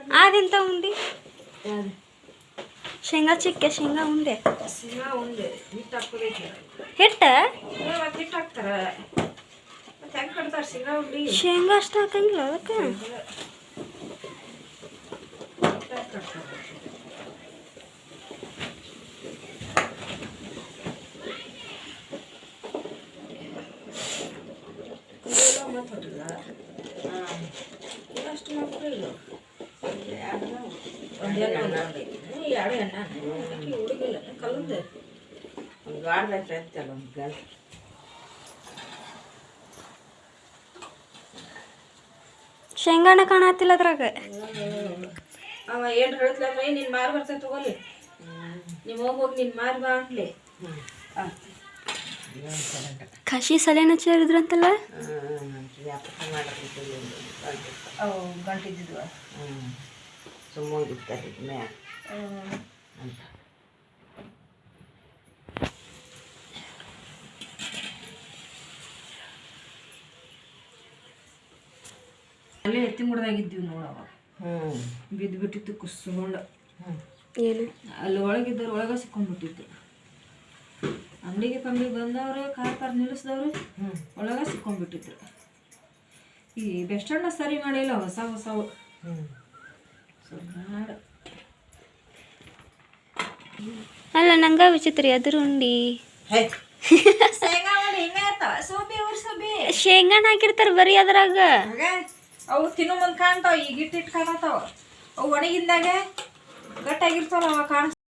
ಅದೆಂತ ಉಂಡಿ ಶೇಂಗಾ ಚಿಕ್ಕೆ ಶೇಂಗಾ ಉಂಡೆ ಶೇಂಗಾ ಉಂಡೆ ಹಿಟ್ಟು ಹಾಕೋದೈತಿ ಹಿಟ್ಟ ಮತ್ತೆ ಹಿಟ್ಟು ಹಾಕ್ತಾರ ಮತ್ತೆ ಹೆಂಗೆ ಕಟ್ತಾರೆ ಶೇಂಗಾ ಉಂಡಿ ಶೇಂಗಾ ಅಷ್ಟು ಹಾಕಂಗಿಲ್ಲ ಅದಕ್ಕೆ ಅಷ್ಟು ಮಾಡ್ಕೊಳ್ಳಿಲ್ಲ ಒಂದು ಎರಡು ಎಣ್ಣೆ ಹುಡುಗಿಲ್ಲ ಕಲ್ಲಂದ ಒಂದು ಗಾಡ್ದೈತೆ ಅಂತಲ್ಲ ಒಂದು ಗಾಳ ಶೇಂಗಾನ ಕಾಣತ್ತಿಲ್ಲ ಅದ್ರಾಗ ಅವ ಏನು ಹೇಳ್ತಿಲ್ಲ ನಿನ್ನ ಮಾರು ಬರ್ತೈತೆ ತಗೋಲಿ ನೀವು ಹೋಗಿ ನಿನ್ನ ಮಾರು ಬಾ ಅನ್ಲಿ ಕಸಿ ಸಲೇನ ಸೇರಿದ್ರಂತಲ್ಲ ಅವು ಗಂಟಿದ್ದಿದ್ವ ಸುಮ್ಮನಿರ್ತಾರೆ ಮ್ಯಾಗ ಅಂತ ಅಲ್ಲೇ ಎತ್ತಿ ಮುಡ್ದಾಗಿದ್ದೀವಿ ನೋಡವ ಬಿದ್ದು ಬಿಟ್ಟಿತ್ತು ಕುಸ್ಕೊಂಡು ಏನು ಅಲ್ಲಿ ಒಳಗಿದ್ದವ್ರು ಒಳಗೆ ಸಿಕ್ಕೊಂಡ್ಬಿಟ್ಟಿತ್ತು ಅಂಗಡಿಗೆ ಕಮ್ಮಿಗೆ ಬಂದವ್ರು ಕಾರ್ ನಿಲ್ಲಿಸಿದವ್ರು ಒಳಗೆ ಸಿಕ್ಕೊಂಡ್ಬಿಟ್ಟಿದ್ರು ಈ ಬೆಸ್ಟಣ್ಣ ಸರಿ ಮಾಡಿಲ್ಲ ಹೊಸವು ಅಲ್ಲ ನಂಗ ವಿಚಿತ್ರ ಅದ್ರ ಉಂಡಿ ಶೇಂಗಾ ಉಂಡಿ ಹಿಂಗೆ ಇರ್ತಾವ ಸೋಬಿ ಶೇಂಗಾನ ಹಾಕಿರ್ತಾರ ಬರೀ ಅದ್ರಾಗ ಅವು ತಿನ್ನೋ ಮುಂದೆ ಕಾಣ್ತಾವ ಈಗ ಇಟ್ಟಿಟ್ಟು ಕಾಣತಾವ ಅವು ಒಣಗಿಂದಾಗ ಗಟ್ಟಾಗಿರ್ತಾವಲ್ಲ ಅವ ಕಾಣಿಸ್ತಾವ